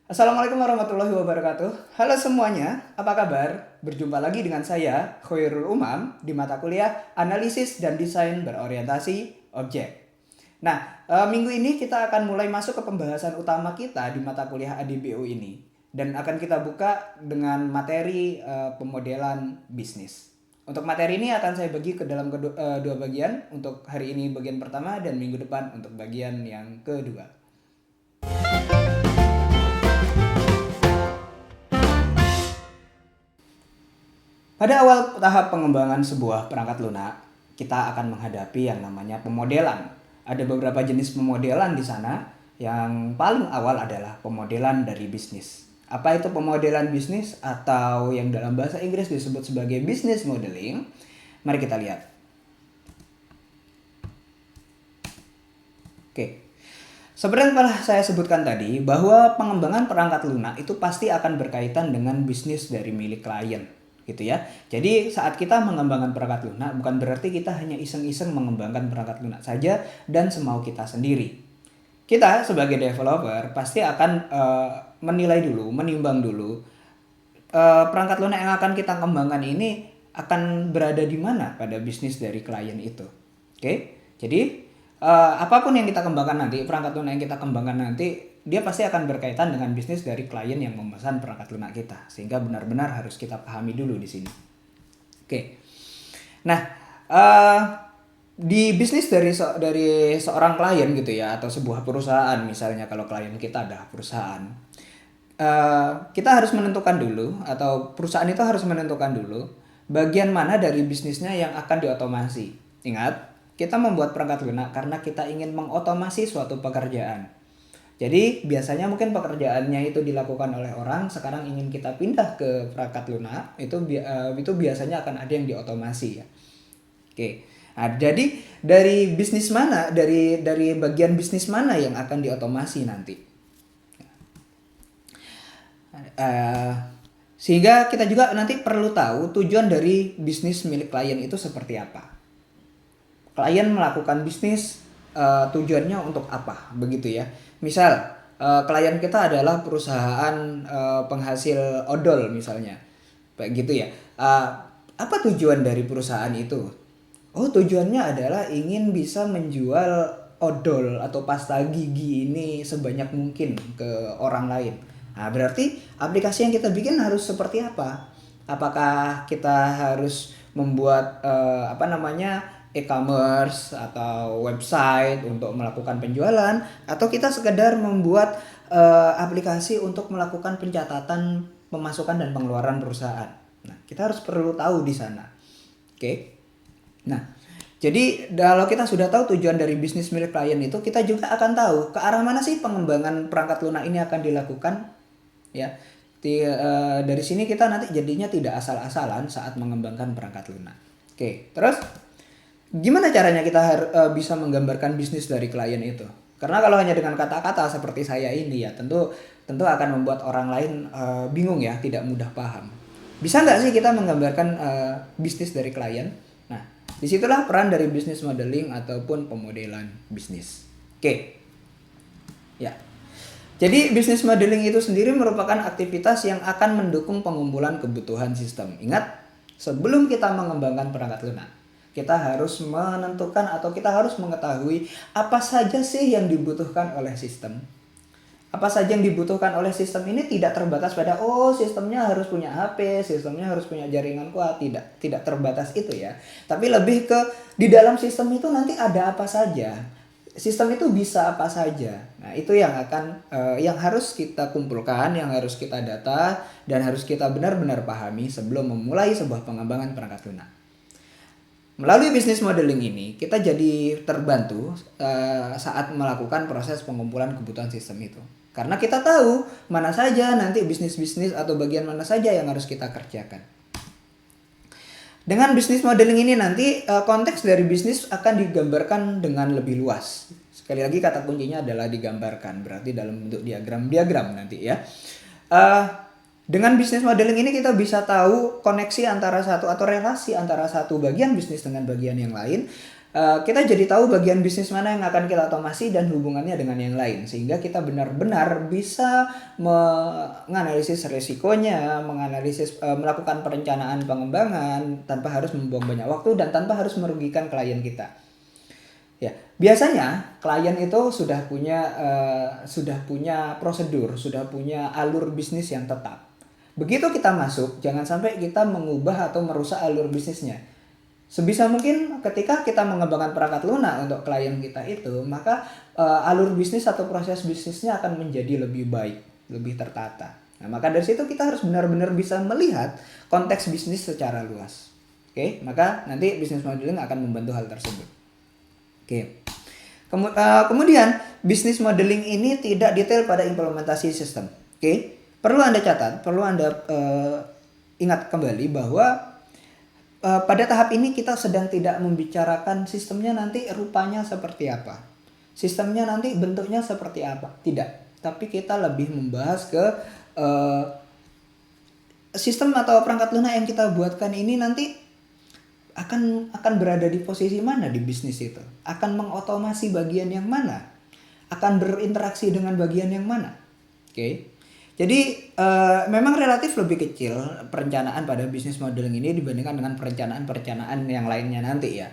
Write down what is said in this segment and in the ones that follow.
Assalamualaikum warahmatullahi wabarakatuh. Halo semuanya, apa kabar? Berjumpa lagi dengan saya, Khairul Umam, di mata kuliah Analisis dan Desain Berorientasi Objek. Nah, minggu ini kita akan mulai masuk ke pembahasan utama kita di mata kuliah ADBO ini. Dan akan kita buka dengan materi pemodelan bisnis. Untuk materi ini akan saya bagi ke dalam dua bagian. Untuk hari ini bagian pertama dan minggu depan untuk bagian yang kedua. Pada awal tahap pengembangan sebuah perangkat lunak, kita akan menghadapi yang namanya pemodelan. Ada beberapa jenis pemodelan di sana. Yang paling awal adalah pemodelan dari bisnis. Apa itu pemodelan bisnis atau yang dalam bahasa Inggris disebut sebagai business modeling? Mari kita lihat. Oke. Seperti yang telah saya sebutkan tadi, bahwa pengembangan perangkat lunak itu pasti akan berkaitan dengan bisnis dari milik klien, gitu ya. Jadi saat kita mengembangkan perangkat lunak, bukan berarti kita hanya iseng-iseng mengembangkan perangkat lunak saja dan semau kita sendiri. Kita sebagai developer pasti akan menilai dulu, menimbang dulu perangkat lunak yang akan kita kembangkan ini akan berada di mana pada bisnis dari klien itu. Oke, jadi apapun yang kita kembangkan nanti, perangkat lunak yang kita kembangkan nanti, dia pasti akan berkaitan dengan bisnis dari klien yang memesan perangkat lunak kita, sehingga benar-benar harus kita pahami dulu di sini. Oke, nah di bisnis dari seorang klien gitu ya, atau sebuah perusahaan, misalnya kalau klien kita adalah perusahaan, kita harus menentukan dulu, atau perusahaan itu harus menentukan dulu bagian mana dari bisnisnya yang akan diotomasi. Ingat, kita membuat perangkat lunak karena kita ingin mengotomasi suatu pekerjaan. Jadi biasanya mungkin pekerjaannya itu dilakukan oleh orang, sekarang ingin kita pindah ke perangkat lunak, itu biasanya akan ada yang diotomasi ya. Oke. Nah, jadi dari bisnis mana, dari bagian bisnis mana yang akan diotomasi nanti? Sehingga kita juga nanti perlu tahu tujuan dari bisnis milik klien itu seperti apa. Klien melakukan bisnis tujuannya untuk apa, begitu ya. Misal klien kita adalah perusahaan penghasil odol misalnya, kayak gitu ya. Apa tujuan dari perusahaan itu? Oh, tujuannya adalah ingin bisa menjual odol atau pasta gigi ini sebanyak mungkin ke orang lain. Nah, berarti aplikasi yang kita bikin harus seperti apa? Apakah kita harus membuat e-commerce atau website untuk melakukan penjualan, atau kita sekedar membuat aplikasi untuk melakukan pencatatan pemasukan dan pengeluaran perusahaan. Nah, kita harus perlu tahu di sana. Oke. Nah, jadi kalau kita sudah tahu tujuan dari bisnis milik klien itu, kita juga akan tahu ke arah mana sih pengembangan perangkat lunak ini akan dilakukan, ya. Dari sini kita nanti jadinya tidak asal-asalan saat mengembangkan perangkat lunak. Oke, terus gimana caranya kita bisa menggambarkan bisnis dari klien itu? Karena kalau hanya dengan kata-kata seperti saya ini ya, tentu akan membuat orang lain bingung ya, tidak mudah paham. Bisa nggak sih kita menggambarkan bisnis dari klien? Nah, disitulah peran dari bisnis modeling ataupun pemodelan bisnis. Oke, ya. Jadi bisnis modeling itu sendiri merupakan aktivitas yang akan mendukung pengumpulan kebutuhan sistem. Ingat, sebelum kita mengembangkan perangkat lunak, kita harus menentukan atau kita harus mengetahui apa saja sih yang dibutuhkan oleh sistem. Apa saja yang dibutuhkan oleh sistem ini tidak terbatas pada sistemnya harus punya HP, sistemnya harus punya jaringan kuat, tidak terbatas itu ya. Tapi lebih ke di dalam sistem itu nanti ada apa saja. Sistem itu bisa apa saja. Nah, itu yang akan yang harus kita kumpulkan, yang harus kita data dan harus kita benar-benar pahami sebelum memulai sebuah pengembangan perangkat lunak. Melalui bisnis modeling ini, kita jadi terbantu saat melakukan proses pengumpulan kebutuhan sistem itu. Karena kita tahu mana saja nanti bisnis-bisnis atau bagian mana saja yang harus kita kerjakan. Dengan bisnis modeling ini nanti konteks dari bisnis akan digambarkan dengan lebih luas. Sekali lagi kata kuncinya adalah digambarkan, berarti dalam bentuk diagram nanti ya. Dengan bisnis modeling ini kita bisa tahu koneksi antara satu atau relasi antara satu bagian bisnis dengan bagian yang lain. kita jadi tahu bagian bisnis mana yang akan kita otomasi dan hubungannya dengan yang lain, sehingga kita benar-benar bisa menganalisis resikonya, melakukan perencanaan pengembangan tanpa harus membuang banyak waktu dan tanpa harus merugikan klien kita. Ya, biasanya klien itu sudah punya prosedur, sudah punya alur bisnis yang tetap. Begitu kita masuk, jangan sampai kita mengubah atau merusak alur bisnisnya. Sebisa mungkin ketika kita mengembangkan perangkat lunak untuk klien kita itu, maka alur bisnis atau proses bisnisnya akan menjadi lebih baik, lebih tertata. Nah, maka dari situ kita harus benar-benar bisa melihat konteks bisnis secara luas. Oke, maka nanti business modeling akan membantu hal tersebut. Oke. Kemudian business modeling ini tidak detail pada implementasi sistem. Oke, perlu Anda catat, perlu Anda ingat kembali bahwa pada tahap ini kita sedang tidak membicarakan sistemnya nanti rupanya seperti apa, sistemnya nanti bentuknya seperti apa, tidak. Tapi kita lebih membahas ke sistem atau perangkat lunak yang kita buatkan ini nanti akan berada di posisi mana di bisnis itu, akan mengotomasi bagian yang mana, akan berinteraksi dengan bagian yang mana. Oke. Jadi memang relatif lebih kecil perencanaan pada bisnis modeling ini dibandingkan dengan perencanaan yang lainnya nanti ya.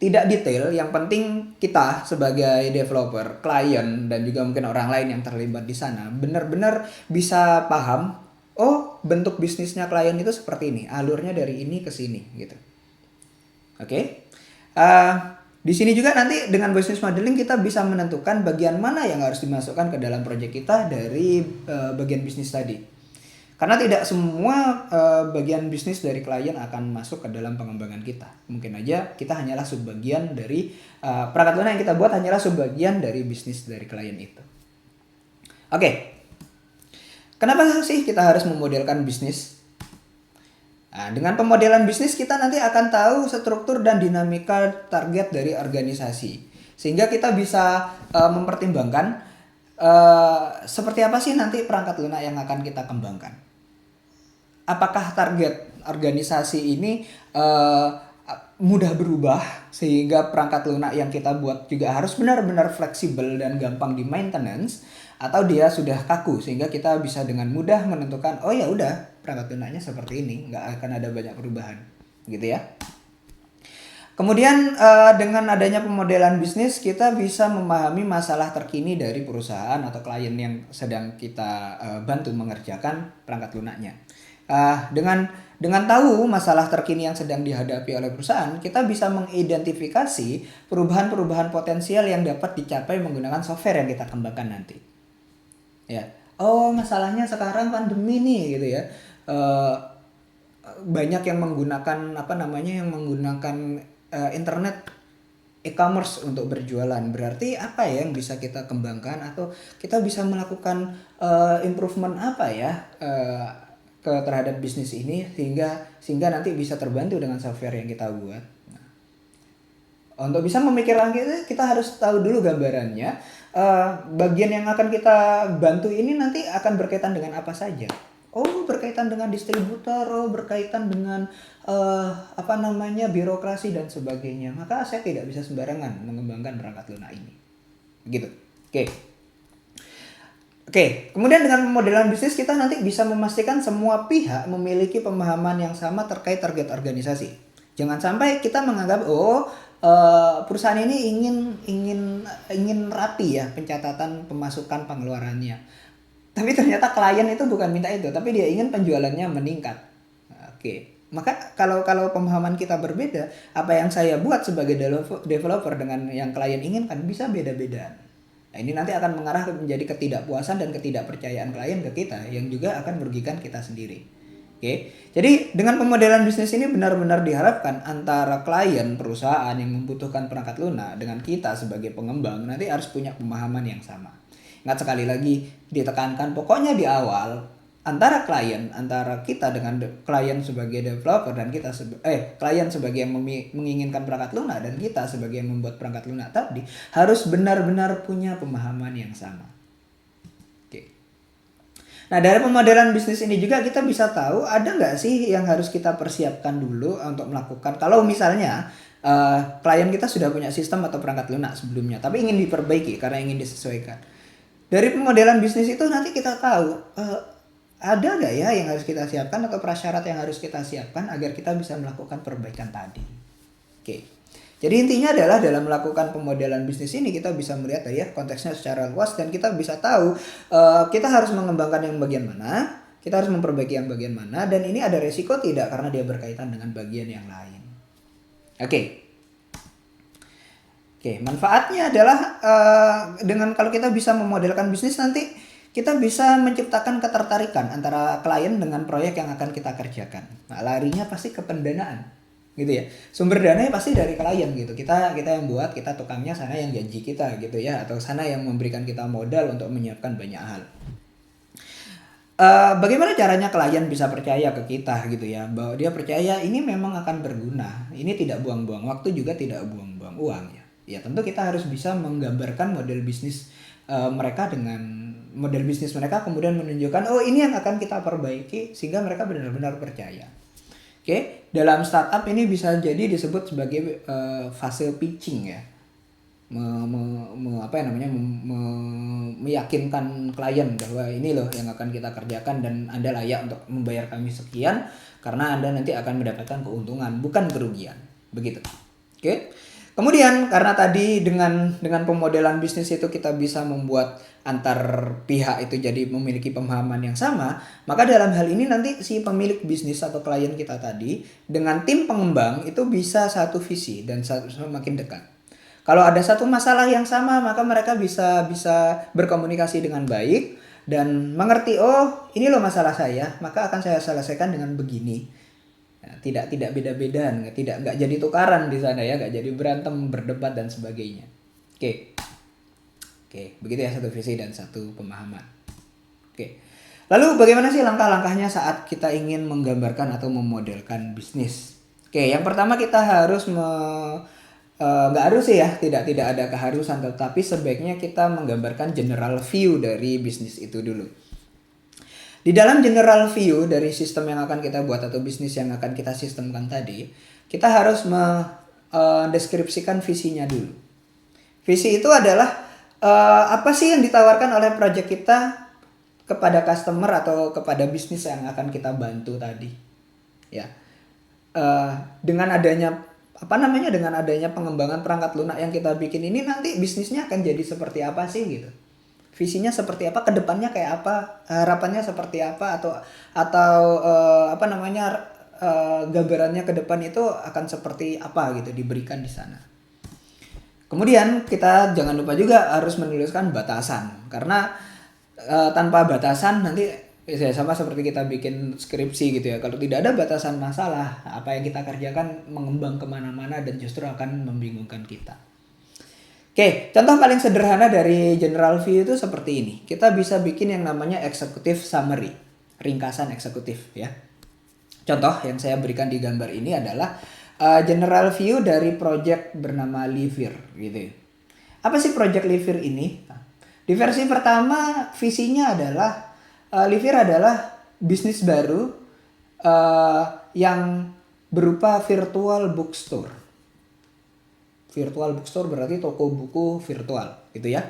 Tidak detail, yang penting kita sebagai developer, klien, dan juga mungkin orang lain yang terlibat di sana benar-benar bisa paham, oh bentuk bisnisnya klien itu seperti ini, alurnya dari ini ke sini gitu. Oke. Di sini juga nanti dengan business modeling kita bisa menentukan bagian mana yang harus dimasukkan ke dalam proyek kita dari bagian bisnis tadi. Karena tidak semua bagian bisnis dari klien akan masuk ke dalam pengembangan kita. Mungkin aja kita hanyalah subbagian dari perangkat lunak yang kita buat hanyalah subbagian dari bisnis dari klien itu. Oke. Kenapa sih kita harus memodelkan bisnis? Nah, dengan pemodelan bisnis kita nanti akan tahu struktur dan dinamika target dari organisasi. Sehingga kita bisa mempertimbangkan seperti apa sih nanti perangkat lunak yang akan kita kembangkan. Apakah target organisasi ini mudah berubah sehingga perangkat lunak yang kita buat juga harus benar-benar fleksibel dan gampang di maintenance, atau dia sudah kaku sehingga kita bisa dengan mudah menentukan oh ya udah perangkat lunaknya seperti ini, nggak akan ada banyak perubahan gitu ya. Kemudian dengan adanya pemodelan bisnis kita bisa memahami masalah terkini dari perusahaan atau klien yang sedang kita bantu mengerjakan perangkat lunaknya. Dengan tahu masalah terkini yang sedang dihadapi oleh perusahaan, kita bisa mengidentifikasi perubahan-perubahan potensial yang dapat dicapai menggunakan software yang kita kembangkan nanti. Ya, oh masalahnya sekarang pandemi nih gitu ya. Banyak yang menggunakan internet e-commerce untuk berjualan. Berarti apa ya yang bisa kita kembangkan atau kita bisa melakukan improvement apa ya terhadap bisnis ini sehingga nanti bisa terbantu dengan software yang kita buat. Nah, untuk bisa memikirkan kita harus tahu dulu gambarannya. Bagian yang akan kita bantu ini nanti akan berkaitan dengan apa saja. Oh, berkaitan dengan distributor, oh berkaitan dengan birokrasi dan sebagainya. Maka saya tidak bisa sembarangan mengembangkan perangkat lunak ini. Begitu. Oke, kemudian dengan modelan bisnis kita nanti bisa memastikan semua pihak memiliki pemahaman yang sama terkait target organisasi. Jangan sampai kita menganggap perusahaan ini ingin rapi ya pencatatan pemasukan pengeluarannya. Tapi ternyata klien itu bukan minta itu, tapi dia ingin penjualannya meningkat. Oke. Maka kalau pemahaman kita berbeda, apa yang saya buat sebagai developer dengan yang klien inginkan bisa beda-beda. Nah, ini nanti akan mengarah menjadi ketidakpuasan dan ketidakpercayaan klien ke kita yang juga akan merugikan kita sendiri. Oke. Jadi dengan pemodelan bisnis ini benar-benar diharapkan antara klien perusahaan yang membutuhkan perangkat lunak dengan kita sebagai pengembang nanti harus punya pemahaman yang sama. Ingat sekali lagi ditekankan pokoknya di awal antara kita dengan klien sebagai developer dan kita klien sebagai yang menginginkan perangkat lunak dan kita sebagai yang membuat perangkat lunak tadi harus benar-benar punya pemahaman yang sama. Oke. Nah, dari pemodelan bisnis ini juga kita bisa tahu ada nggak sih yang harus kita persiapkan dulu untuk melakukan kalau misalnya klien kita sudah punya sistem atau perangkat lunak sebelumnya, tapi ingin diperbaiki karena ingin disesuaikan. Dari pemodelan bisnis itu nanti kita tahu ada nggak ya yang harus kita siapkan atau prasyarat yang harus kita siapkan agar kita bisa melakukan perbaikan tadi. Oke. Jadi intinya adalah dalam melakukan pemodelan bisnis ini kita bisa melihat ya konteksnya secara luas dan kita bisa tahu kita harus mengembangkan yang bagian mana, kita harus memperbaiki yang bagian mana, dan ini ada resiko tidak karena dia berkaitan dengan bagian yang lain. Oke, manfaatnya adalah dengan kalau kita bisa memodelkan bisnis nanti kita bisa menciptakan ketertarikan antara klien dengan proyek yang akan kita kerjakan. Nah, larinya pasti ke pendanaan, gitu ya. Sumber dananya pasti dari klien gitu. Kita yang buat, kita tukangnya, sana yang janji kita gitu ya, atau sana yang memberikan kita modal untuk menyiapkan banyak hal. Bagaimana caranya klien bisa percaya ke kita gitu ya, bahwa dia percaya ini memang akan berguna, ini tidak buang-buang waktu juga tidak buang-buang uang ya. Ya tentu kita harus bisa menggambarkan model bisnis mereka dengan model bisnis mereka, kemudian menunjukkan oh ini yang akan kita perbaiki sehingga mereka benar-benar percaya. Oke, dalam startup ini bisa jadi disebut sebagai fase pitching ya. Meyakinkan klien bahwa ini loh yang akan kita kerjakan dan Anda layak untuk membayar kami sekian karena Anda nanti akan mendapatkan keuntungan bukan kerugian. Begitu. Oke. Kemudian karena tadi dengan pemodelan bisnis itu kita bisa membuat antar pihak itu jadi memiliki pemahaman yang sama, maka dalam hal ini nanti si pemilik bisnis atau klien kita tadi dengan tim pengembang itu bisa satu visi dan semakin dekat. Kalau ada satu masalah yang sama, maka mereka bisa berkomunikasi dengan baik dan mengerti, oh ini loh masalah saya, maka akan saya selesaikan dengan begini. Nah, tidak beda-beda, nggak jadi tukaran di sana ya, nggak jadi berantem, berdebat dan sebagainya. Oke, begitu ya, satu visi dan satu pemahaman. Oke, lalu bagaimana sih langkah-langkahnya saat kita ingin menggambarkan atau memodelkan bisnis? Oke, yang pertama kita harus nggak harus sih ya, tidak ada keharusan, tetapi sebaiknya kita menggambarkan general view dari bisnis itu dulu. Di dalam general view dari sistem yang akan kita buat atau bisnis yang akan kita sistemkan tadi, kita harus mendeskripsikan visinya dulu. Visi itu adalah apa sih yang ditawarkan oleh project kita kepada customer atau kepada bisnis yang akan kita bantu tadi. Ya, dengan adanya pengembangan perangkat lunak yang kita bikin ini nanti bisnisnya akan jadi seperti apa sih gitu. Visinya seperti apa, kedepannya kayak apa, harapannya seperti apa, atau gambarannya ke depan itu akan seperti apa gitu diberikan di sana. Kemudian kita jangan lupa juga harus menuliskan batasan, karena tanpa batasan nanti sama seperti kita bikin skripsi gitu ya. Kalau tidak ada batasan masalah, apa yang kita kerjakan mengembang kemana-mana dan justru akan membingungkan kita. Oke, contoh paling sederhana dari general view itu seperti ini. Kita bisa bikin yang namanya executive summary, ringkasan eksekutif ya. Contoh yang saya berikan di gambar ini adalah general view dari project bernama Livir gitu. Apa sih project Livir ini? Di versi pertama visinya adalah Livir adalah bisnis baru yang berupa virtual bookstore. Virtual bookstore berarti toko buku virtual gitu ya.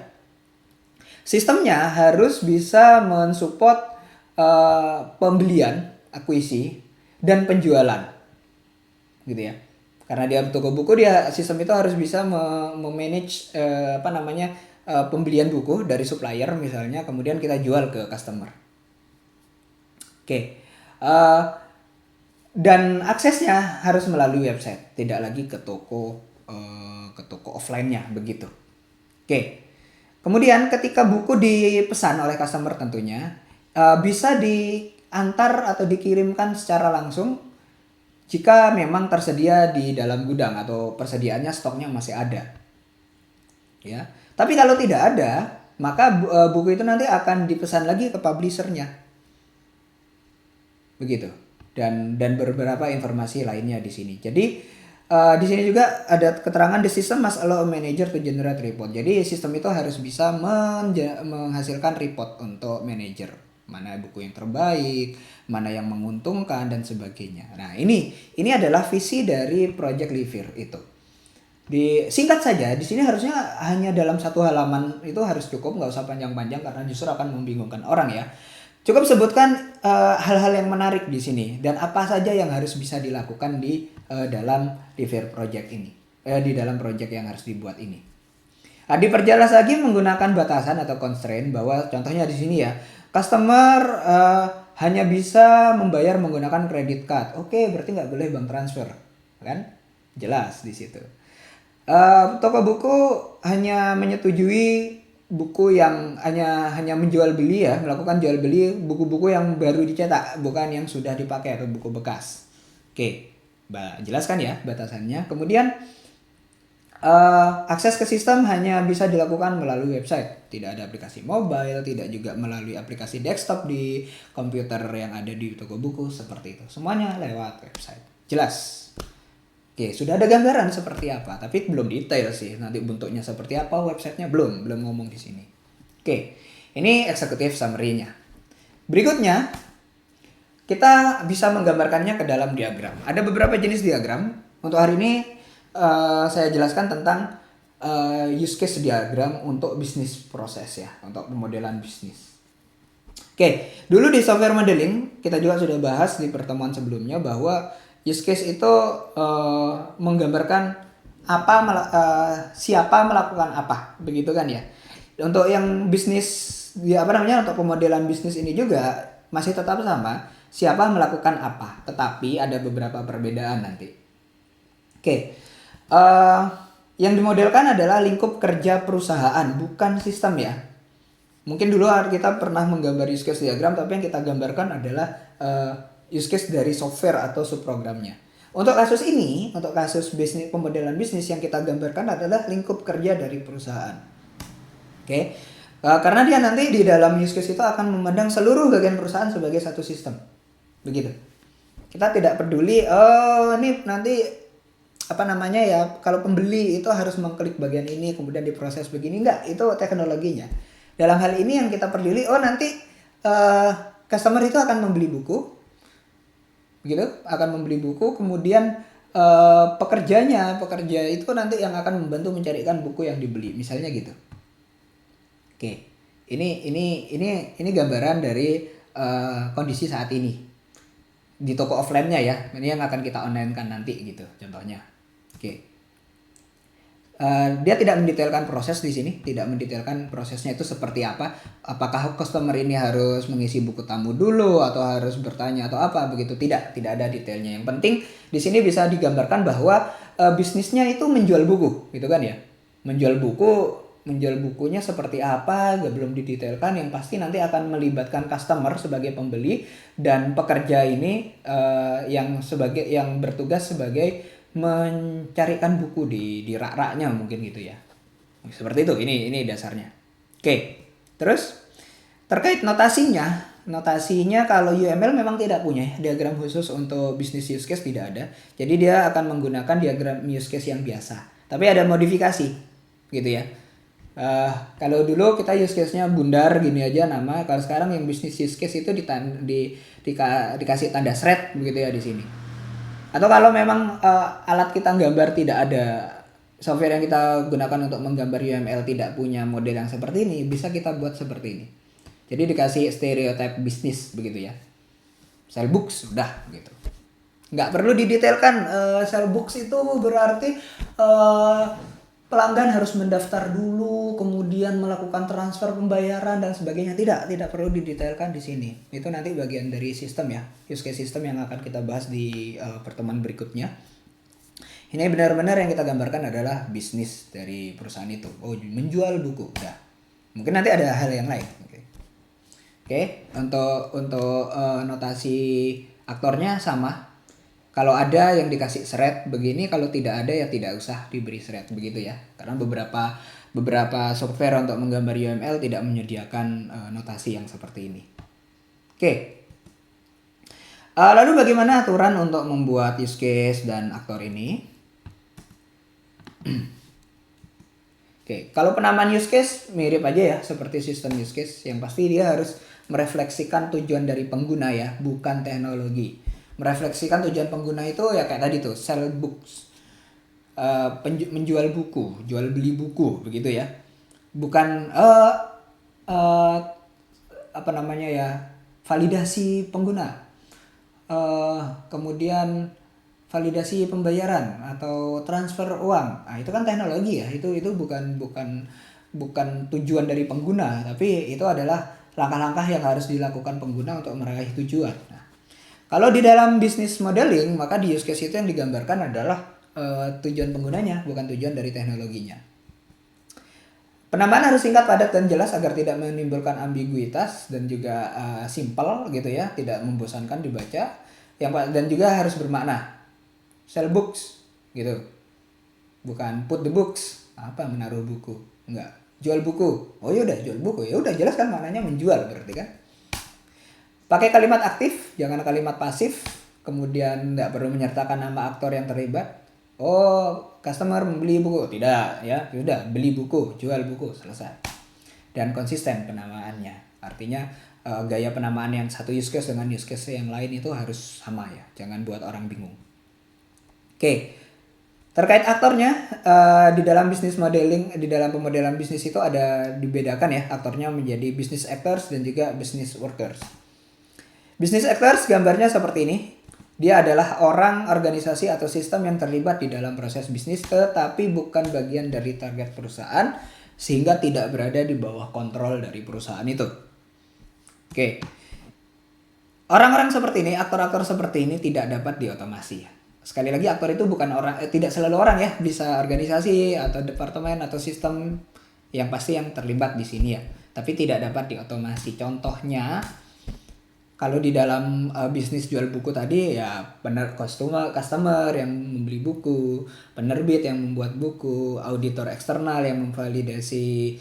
Sistemnya harus bisa mensupport pembelian, akuisisi, dan penjualan gitu ya. Karena dia toko buku, dia sistem itu harus bisa memanage pembelian buku dari supplier misalnya, kemudian kita jual ke customer. Dan aksesnya harus melalui website, tidak lagi ke toko offline-nya begitu. Kemudian ketika buku dipesan oleh customer tentunya bisa diantar atau dikirimkan secara langsung jika memang tersedia di dalam gudang atau persediaannya, stoknya masih ada. Ya. Tapi kalau tidak ada, maka buku itu nanti akan dipesan lagi ke publisher-nya. Begitu. Dan beberapa informasi lainnya di sini. Jadi di sini juga ada keterangan the system must allow a manager to generate report. Jadi sistem itu harus bisa menghasilkan report untuk manajer. Mana buku yang terbaik, mana yang menguntungkan dan sebagainya. Nah, ini adalah visi dari Project Livir itu. Singkat saja, di sini harusnya hanya dalam satu halaman itu harus cukup, nggak usah panjang-panjang karena justru akan membingungkan orang ya. Cukup sebutkan hal-hal yang menarik di sini dan apa saja yang harus bisa dilakukan di dalam Defer project ini, di dalam project yang harus dibuat ini. Nah, diperjelas lagi menggunakan batasan atau constraint bahwa contohnya di sini ya, customer hanya bisa membayar menggunakan credit card. Oke, berarti nggak boleh bank transfer, kan? Jelas di situ. Toko buku hanya menyetujui buku yang hanya menjual beli ya, melakukan jual beli buku-buku yang baru dicetak, bukan yang sudah dipakai atau buku bekas. Oke, jelaskan ya batasannya. Kemudian akses ke sistem hanya bisa dilakukan melalui website, tidak ada aplikasi mobile, tidak juga melalui aplikasi desktop di komputer yang ada di toko buku seperti itu. Semuanya lewat website. Jelas. Oke, sudah ada gambaran seperti apa, tapi belum detail sih. Nanti bentuknya seperti apa, websitenya belum ngomong di sini. Oke, ini executive summary-nya. Berikutnya, kita bisa menggambarkannya ke dalam diagram. Ada beberapa jenis diagram. Untuk hari ini saya jelaskan tentang use case diagram untuk bisnis proses ya, untuk pemodelan bisnis. Oke, dulu di software modeling kita juga sudah bahas di pertemuan sebelumnya bahwa use case itu menggambarkan siapa melakukan apa, begitu kan ya. Untuk yang bisnis untuk pemodelan bisnis ini juga masih tetap sama, siapa melakukan apa, tetapi ada beberapa perbedaan nanti. Oke, yang dimodelkan adalah lingkup kerja perusahaan, bukan sistem ya. Mungkin dulu kita pernah menggambar use case diagram, tapi yang kita gambarkan adalah use case dari software atau subprogramnya. Untuk kasus ini, untuk kasus bisnis pemodelan bisnis yang kita gambarkan adalah lingkup kerja dari perusahaan. Oke, karena dia nanti di dalam use case itu akan memandang seluruh bagian perusahaan sebagai satu sistem, begitu. Kita tidak peduli, ini nanti kalau pembeli itu harus mengklik bagian ini kemudian diproses begini, enggak, itu teknologinya. Dalam hal ini yang kita peduli, nanti customer itu akan membeli buku. Gitu, akan membeli buku, kemudian pekerja itu nanti yang akan membantu mencarikan buku yang dibeli, misalnya gitu. Oke, ini gambaran dari kondisi saat ini di toko offline-nya ya. Ini yang akan kita online-kan nanti gitu, contohnya. Oke. Dia tidak mendetailkan proses di sini, tidak mendetailkan prosesnya itu seperti apa. Apakah customer ini harus mengisi buku tamu dulu atau harus bertanya atau apa begitu? Tidak ada detailnya. Yang penting di sini bisa digambarkan bahwa bisnisnya itu menjual buku, gitu kan ya. Menjual bukunya seperti apa, belum didetailkan. Yang pasti nanti akan melibatkan customer sebagai pembeli dan pekerja ini yang bertugas sebagai mencarikan buku di rak-raknya mungkin gitu ya. Seperti itu, ini dasarnya. Oke, terus terkait notasinya kalau UML memang tidak punya diagram khusus untuk bisnis use case, tidak ada. Jadi dia akan menggunakan diagram use case yang biasa. Tapi ada modifikasi gitu ya. Kalau dulu kita use case-nya bundar gini aja nama, kalau sekarang yang bisnis use case itu dikasih tanda shred begitu ya di sini. Atau kalau memang alat kita gambar tidak ada, software yang kita gunakan untuk menggambar UML tidak punya model yang seperti ini, bisa kita buat seperti ini. Jadi dikasih stereotype bisnis begitu ya. Sell books sudah gitu. Nggak perlu didetailkan sell books itu berarti pelanggan harus mendaftar dulu, kemudian melakukan transfer pembayaran dan sebagainya. Tidak perlu didetailkan di sini. Itu nanti bagian dari sistem ya, use case system yang akan kita bahas di pertemuan berikutnya. Ini benar-benar yang kita gambarkan adalah bisnis dari perusahaan itu. Menjual buku. Udah. Mungkin nanti ada hal yang lain. Oke. Untuk notasi aktornya sama. Kalau ada yang dikasih thread begini, kalau tidak ada ya tidak usah diberi thread begitu ya. Karena beberapa software untuk menggambar UML tidak menyediakan notasi yang seperti ini. Oke. Lalu bagaimana aturan untuk membuat use case dan aktor ini? Oke, kalau penamaan use case mirip aja ya seperti sistem use case. Yang pasti dia harus merefleksikan tujuan dari pengguna ya, bukan teknologi. Merefleksikan tujuan pengguna itu ya kayak tadi tuh, sell books. menjual buku, jual beli buku begitu ya. Bukan eh, apa namanya ya, validasi pengguna, kemudian validasi pembayaran atau transfer uang. Nah, itu kan teknologi ya. Itu bukan tujuan dari pengguna, tapi itu adalah langkah-langkah yang harus dilakukan pengguna untuk meraih tujuan. Nah, kalau di dalam bisnis modeling, maka di use case itu yang digambarkan adalah tujuan penggunanya, bukan tujuan dari teknologinya. Penambahan harus singkat, padat, dan jelas agar tidak menimbulkan ambiguitas dan juga simple gitu ya, tidak membosankan dibaca. Dan juga harus bermakna. Sell books gitu. Bukan put the books. Apa menaruh buku? Enggak. Jual buku. Oh ya udah jual buku. Ya udah jelas kan maknanya menjual berarti kan. Pakai kalimat aktif, jangan kalimat pasif. Kemudian tidak perlu menyertakan nama aktor yang terlibat. Oh, customer membeli buku. Tidak, ya. Sudah, beli buku, jual buku, selesai. Dan konsisten penamaannya. Artinya gaya penamaan yang satu use case dengan use case yang lain itu harus sama ya. Jangan buat orang bingung. Oke. Terkait aktornya, di dalam bisnis modeling, di dalam pemodelan bisnis itu ada dibedakan ya, aktornya menjadi business actors dan juga business workers. Business actors gambarnya seperti ini. Dia adalah orang, organisasi, atau sistem yang terlibat di dalam proses bisnis tetapi bukan bagian dari target perusahaan sehingga tidak berada di bawah kontrol dari perusahaan itu. Oke. Orang-orang seperti ini, aktor-aktor seperti ini tidak dapat diotomasi. Sekali lagi aktor itu bukan orang, tidak selalu orang ya, bisa organisasi atau departemen atau sistem yang pasti yang terlibat di sini ya. Tapi tidak dapat diotomasi. Contohnya kalau di dalam bisnis jual buku tadi ya, customer yang membeli buku, penerbit yang membuat buku, auditor eksternal yang memvalidasi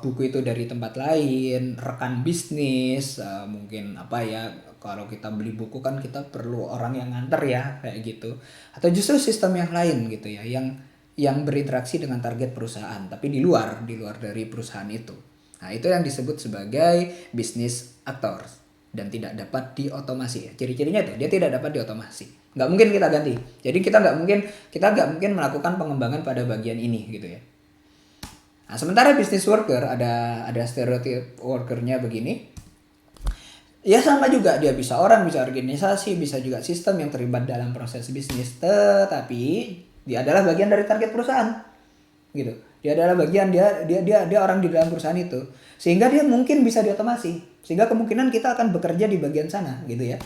buku itu dari tempat lain, rekan bisnis, mungkin apa ya, kalau kita beli buku kan kita perlu orang yang nganter ya kayak gitu, atau justru sistem yang lain gitu ya, yang berinteraksi dengan target perusahaan tapi di luar dari perusahaan itu. Nah, itu yang disebut sebagai business actors dan tidak dapat diotomasi ya. Ciri-cirinya itu dia tidak dapat diotomasi. Nggak mungkin kita ganti. Jadi kita nggak mungkin melakukan pengembangan pada bagian ini gitu ya. Nah, sementara business worker ada stereotip workernya begini. Ya sama juga, dia bisa orang, bisa organisasi, bisa juga sistem yang terlibat dalam proses bisnis, tetapi dia adalah bagian dari target perusahaan. Gitu. Dia adalah bagian dia orang di dalam perusahaan itu. Sehingga dia mungkin bisa diotomasi. Sehingga kemungkinan kita akan bekerja di bagian sana gitu ya.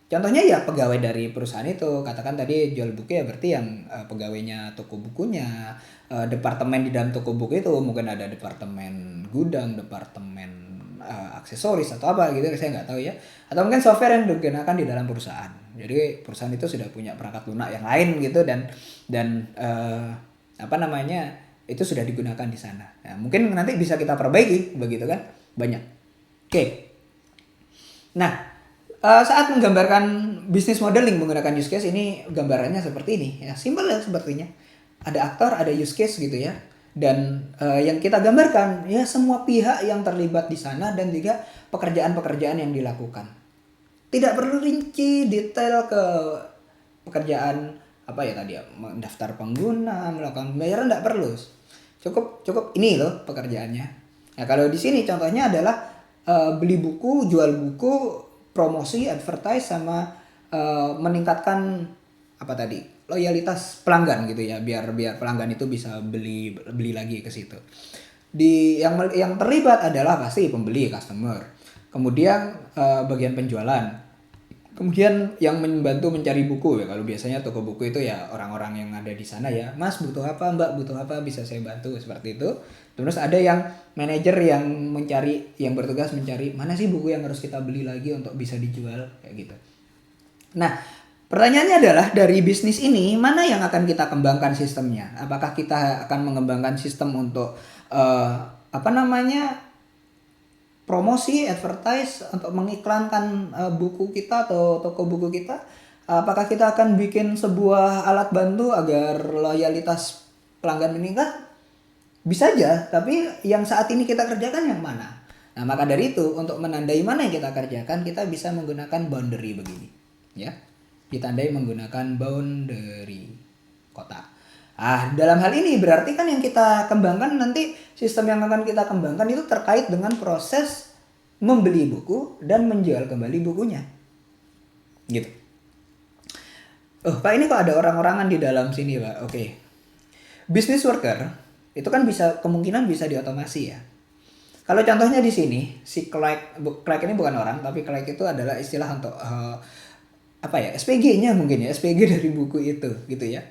Contohnya ya pegawai dari perusahaan itu. Katakan tadi jual buku ya, berarti yang pegawainya toko bukunya, departemen di dalam toko buku itu mungkin ada departemen gudang, departemen aksesoris atau apa gitu, saya nggak tahu ya. Atau mungkin software yang digunakan di dalam perusahaan. Jadi perusahaan itu sudah punya perangkat lunak yang lain gitu dan itu sudah digunakan di sana. Nah, mungkin nanti bisa kita perbaiki begitu kan, banyak. Oke. Nah, saat menggambarkan bisnis modeling menggunakan use case ini gambarannya seperti ini ya, simpel ya sepertinya. Ada aktor, ada use case gitu ya. Dan yang kita gambarkan ya semua pihak yang terlibat di sana dan juga pekerjaan-pekerjaan yang dilakukan. Tidak perlu rinci detail ke pekerjaan apa ya tadi ya, mendaftar pengguna, melakukan pembayaran, tidak perlu. Cukup ini loh pekerjaannya. Nah, kalau di sini contohnya adalah beli buku, jual buku, promosi, advertise, sama meningkatkan apa tadi, loyalitas pelanggan gitu ya, biar pelanggan itu bisa beli lagi ke situ. Yang terlibat adalah pasti pembeli, customer. Kemudian bagian penjualan. Kemudian yang membantu mencari buku ya, kalau biasanya toko buku itu ya orang-orang yang ada di sana ya, Mas butuh apa, Mbak butuh apa, bisa saya bantu, seperti itu. Terus ada yang manajer yang bertugas mencari mana sih buku yang harus kita beli lagi untuk bisa dijual kayak gitu. Nah, pertanyaannya adalah dari bisnis ini mana yang akan kita kembangkan sistemnya? Apakah kita akan mengembangkan sistem untuk promosi, advertise, untuk mengiklankan buku kita atau toko buku kita? Apakah kita akan bikin sebuah alat bantu agar loyalitas pelanggan meningkat? Bisa aja, tapi yang saat ini kita kerjakan yang mana? Nah, maka dari itu untuk menandai mana yang kita kerjakan, kita bisa menggunakan boundary begini. Ya, ditandai menggunakan boundary. kota. Dalam hal ini berarti kan yang kita kembangkan nanti, sistem yang akan kita kembangkan itu terkait dengan proses membeli buku dan menjual kembali bukunya. Gitu. Pak, ini kok ada orang-orangan di dalam sini, Pak. Oke. Business worker itu kan kemungkinan bisa diotomasi ya. Kalau contohnya di sini, si Clegg ini bukan orang, tapi Clegg itu adalah istilah untuk SPG-nya mungkin ya, SPG dari buku itu gitu ya.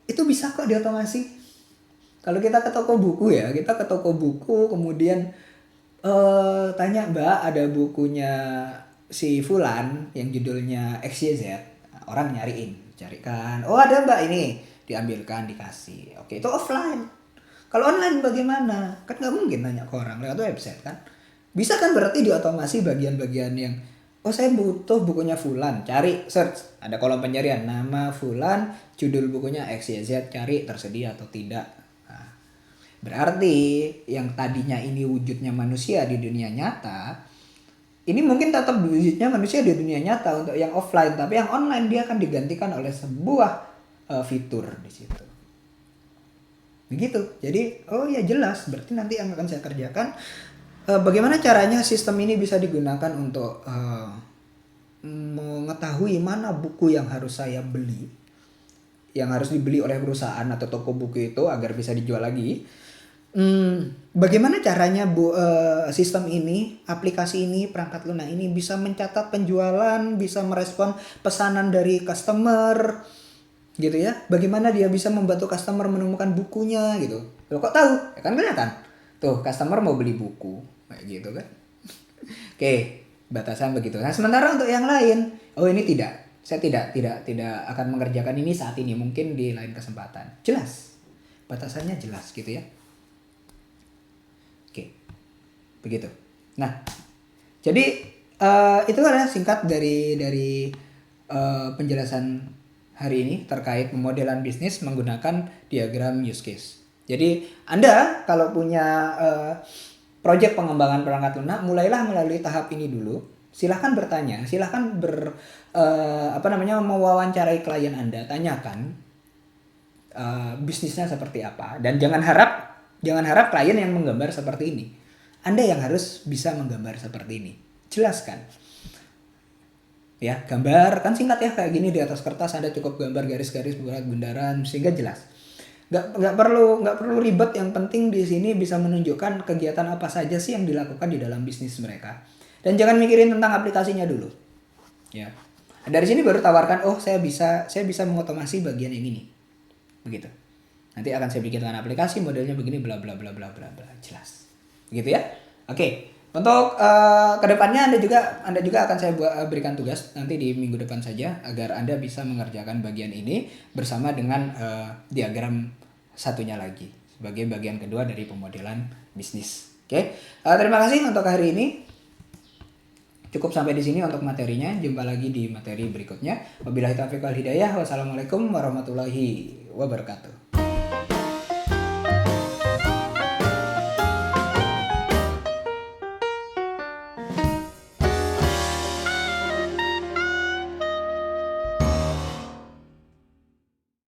Itu bisa kok diotomasi. Kalau kita ke toko buku ya, kita ke toko buku kemudian tanya, Mbak, ada bukunya si Fulan yang judulnya XYZ, orang carikan, oh ada Mbak, ini diambilkan, dikasih. Oke, itu offline. Kalau online bagaimana? Kan nggak mungkin nanya ke orang lewat website kan. Bisa kan berarti diotomasi bagian-bagian yang, oh saya butuh bukunya Fulan, cari, search, ada kolom pencarian, nama Fulan, judul bukunya XYZ, cari tersedia atau tidak. Nah, berarti yang tadinya ini wujudnya manusia di dunia nyata, ini mungkin tetap wujudnya manusia di dunia nyata untuk yang offline, tapi yang online dia akan digantikan oleh sebuah fitur di situ. Begitu. Jadi, oh ya jelas, berarti nanti yang akan saya kerjakan bagaimana caranya sistem ini bisa digunakan untuk mengetahui mana buku yang harus saya beli, yang harus dibeli oleh perusahaan atau toko buku itu agar bisa dijual lagi. Bagaimana caranya sistem ini, aplikasi ini, perangkat lunak ini bisa mencatat penjualan, bisa merespon pesanan dari customer, gitu ya. Bagaimana dia bisa membantu customer menemukan bukunya gitu. Lo kok tahu? Ya kan kelihatan. Tuh, customer mau beli buku, kayak gitu kan. Oke, batasan begitu. Nah, sementara untuk yang lain, ini tidak. Saya tidak akan mengerjakan ini saat ini, mungkin di lain kesempatan. Jelas. Batasannya jelas gitu ya. Oke. Begitu. Nah, jadi itu adalah singkat dari penjelasan hari ini terkait pemodelan bisnis menggunakan diagram use case. Jadi Anda kalau punya proyek pengembangan perangkat lunak, mulailah melalui tahap ini dulu. Silahkan bertanya, silahkan mewawancarai klien Anda, tanyakan bisnisnya seperti apa, dan jangan harap klien yang menggambar seperti ini. Anda yang harus bisa menggambar seperti ini. Jelaskan. Ya, gambar kan singkat ya, kayak gini di atas kertas Anda cukup gambar garis-garis bulat bundaran sehingga jelas. Nggak perlu ribet, yang penting di sini bisa menunjukkan kegiatan apa saja sih yang dilakukan di dalam bisnis mereka. Dan jangan mikirin tentang aplikasinya dulu. Ya. Dari sini baru tawarkan, saya bisa mengotomasi bagian yang ini. Begitu. Nanti akan saya bikinkan aplikasi modelnya begini bla bla bla bla bla bla, jelas. Begitu ya. Oke. Untuk kedepannya Anda juga akan saya berikan tugas nanti di minggu depan saja agar Anda bisa mengerjakan bagian ini bersama dengan diagram satunya lagi sebagai bagian kedua dari pemodelan bisnis. Oke. Terima kasih untuk hari ini. Cukup sampai di sini untuk materinya. Jumpa lagi di materi berikutnya. Wabillahi taufiq wal hidayah. Wassalamualaikum warahmatullahi wabarakatuh.